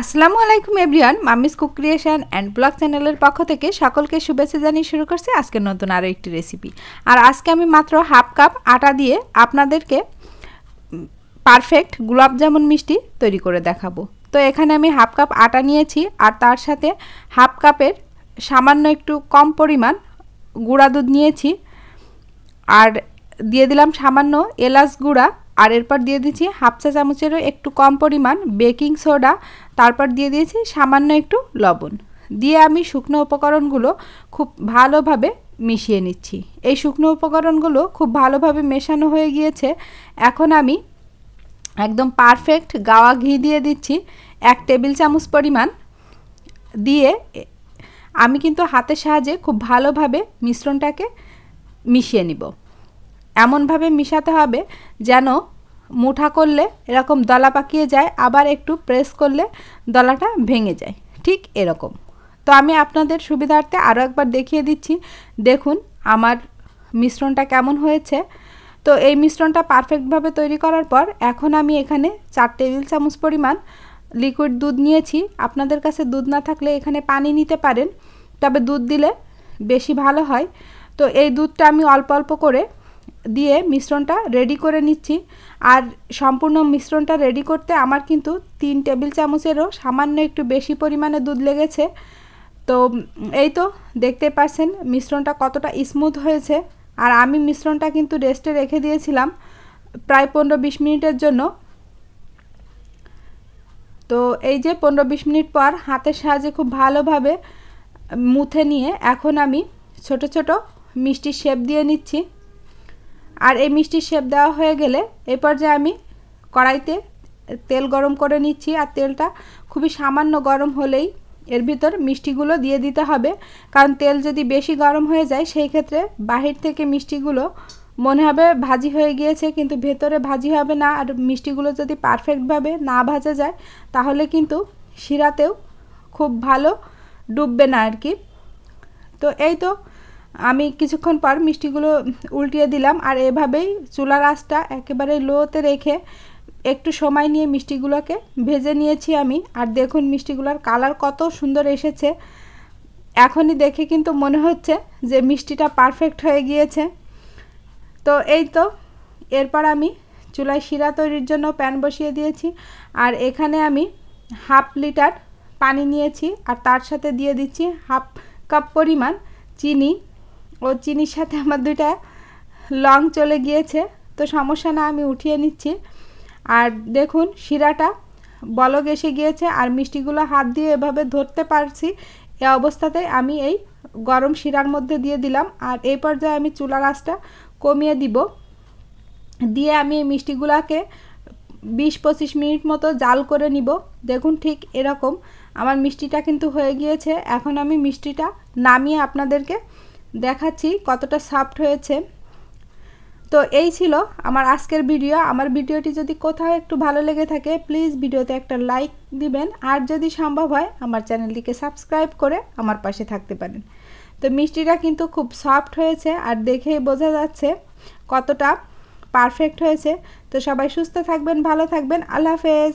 আসসালামু আলাইকুম everyone, মামিস cook creation and blog চ্যানেলের পক্ষ থেকে সকলকে শুভেচ্ছা জানিয়ে শুরু করছি আজকে নতুন আরও একটি রেসিপি। আর আজকে আমি মাত্র হাফ কাপ আটা দিয়ে আপনাদেরকে পারফেক্ট গোলাপ জামুন মিষ্টি তৈরি করে দেখাবো। তো এখানে আমি হাফ কাপ আটা নিয়েছি আর তার সাথে হাফ কাপের সামান্য একটু কম পরিমাণ গুঁড়া দুধ নিয়েছি, আর দিয়ে দিলাম সামান্য এলাচ গুঁড়া, আর এরপর দিয়ে দিচ্ছি হাফ চা চামচেরও একটু কম পরিমাণ বেকিং সোডা, তারপর দিয়ে দিয়েছি সামান্য একটু লবণ। দিয়ে আমি শুকনো উপকরণগুলো খুব ভালোভাবে মিশিয়ে নিচ্ছি। এই শুকনো উপকরণগুলো খুব ভালোভাবে মেশানো হয়ে গিয়েছে। এখন আমি একদম পারফেক্ট গাওয়া ঘি দিয়ে দিচ্ছি 1 টেবিল চামচ পরিমাণ। দিয়ে আমি কিন্তু হাতের সাহায্যে খুব ভালোভাবে মিশ্রণটাকে মিশিয়ে নিব। এমনভাবে মিশাতে হবে যেন মুঠা করলে এরকম দলা পাকিয়ে যায়, আবার একটু প্রেস করলে দলাটা ভেঙে যায়, ঠিক এরকম। তো আমি আপনাদের সুবিধার্থে আরও একবার দেখিয়ে দিচ্ছি। দেখুন আমার মিশ্রণটা কেমন হয়েছে। তো এই মিশ্রণটা পারফেক্টভাবে তৈরি করার পর এখন আমি এখানে 4 টেবিল চামচ পরিমাণ লিকুইড দুধ নিয়েছি। আপনাদের কাছে দুধ না থাকলে এখানে পানি নিতে পারেন, তবে দুধ দিলে বেশি ভালো হয়। তো এই দুধটা আমি অল্প অল্প করে দিয়ে মিশ্রণটা রেডি করে নিচ্ছি। আর সম্পূর্ণ মিশ্রণটা রেডি করতে আমার কিন্তু 3 টেবিল চামচেরও সামান্য একটু বেশি পরিমাণে দুধ লেগেছে। তো এই তো দেখতে পাচ্ছেন মিশ্রণটা কতটা স্মুথ হয়েছে। আর আমি মিশ্রণটা কিন্তু রেস্টে রেখে দিয়েছিলাম প্রায় 15-20 মিনিটের জন্য। তো এই যে 15-20 মিনিট পর হাতের সাহায্যে খুব ভালোভাবে মুথে নিয়ে এখন আমি ছোট ছোট মিষ্টির শেপ দিয়ে নিচ্ছি। আর এই মিষ্টির শেপ দেওয়া হয়ে গেলে এই পর্যায়ে আমি কড়াইতে তেল গরম করে নিচ্ছি। আর তেলটা খুবই সামান্য গরম হলেই এর ভিতর মিষ্টিগুলো দিয়ে দিতে হবে, কারণ তেল যদি বেশি গরম হয়ে যায় সেই ক্ষেত্রে বাহির থেকে মিষ্টিগুলো মনে হবে ভাজি হয়ে গিয়েছে, কিন্তু ভেতরে ভাজি হবে না। আর মিষ্টিগুলো যদি পারফেক্টভাবে না ভাজা যায় তাহলে কিন্তু শিরাতেও খুব ভালো ডুববে না আর কি। তো এই তো আমি কিছুক্ষণ পর মিষ্টিগুলো উল্টিয়ে দিলাম, আর এভাবেই চুলার আঁচটা একেবারে লোতে রেখে একটু সময় নিয়ে মিষ্টিগুলোকে ভেজে নিয়েছি আমি। আর দেখুন মিষ্টিগুলোর কালার কত সুন্দর এসেছে। এখনই দেখে কিন্তু মনে হচ্ছে যে মিষ্টিটা পারফেক্ট হয়ে গিয়েছে। তো এই তো এরপর আমি চুলায় শিরা তৈরির জন্য প্যান বসিয়ে দিয়েছি। আর এখানে আমি হাফ লিটার পানি নিয়েছি, আর তার সাথে দিয়ে দিচ্ছি হাফ কাপ পরিমাণ চিনি। ও চিনির সাথে আমার 2টা লং চলে গিয়েছে, তো সমস্যা না, আমি উঠিয়ে নিচ্ছি। আর দেখুন শিরাটা বলক এসে গিয়েছে আর মিষ্টিগুলো হাত দিয়ে এভাবে ধরতে পারছি। এই অবস্থাতে আমি এই গরম শিরার মধ্যে দিয়ে দিলাম। আর এই পর্যায়ে আমি চুলার আঁচটা কমিয়ে দিব। দিয়ে আমি এই মিষ্টিগুলোকে 20-25 মিনিট মতো জাল করে নিব। দেখুন ঠিক এরকম আমার মিষ্টিটা কিন্তু হয়ে গিয়েছে। এখন আমি মিষ্টিটা নামিয়ে আপনাদেরকে দেখাচ্ছি কতটা সফট হয়েছে। তো এই ছিল আমার আজকের ভিডিও। আমার ভিডিওটি যদি কোথাও একটু ভালো লেগে থাকে প্লিজ ভিডিওতে একটা লাইক দিবেন, আর যদি সম্ভব হয় আমার চ্যানেলটিকে সাবস্ক্রাইব করে আমার পাশে থাকতে পারেন। তো মিষ্টিটা কিন্তু খুব সফট হয়েছে আর দেখেই বোঝা যাচ্ছে কতটা পারফেক্ট হয়েছে। তো সবাই সুস্থ থাকবেন, ভালো থাকবেন, আল্লাহ হাফেজ।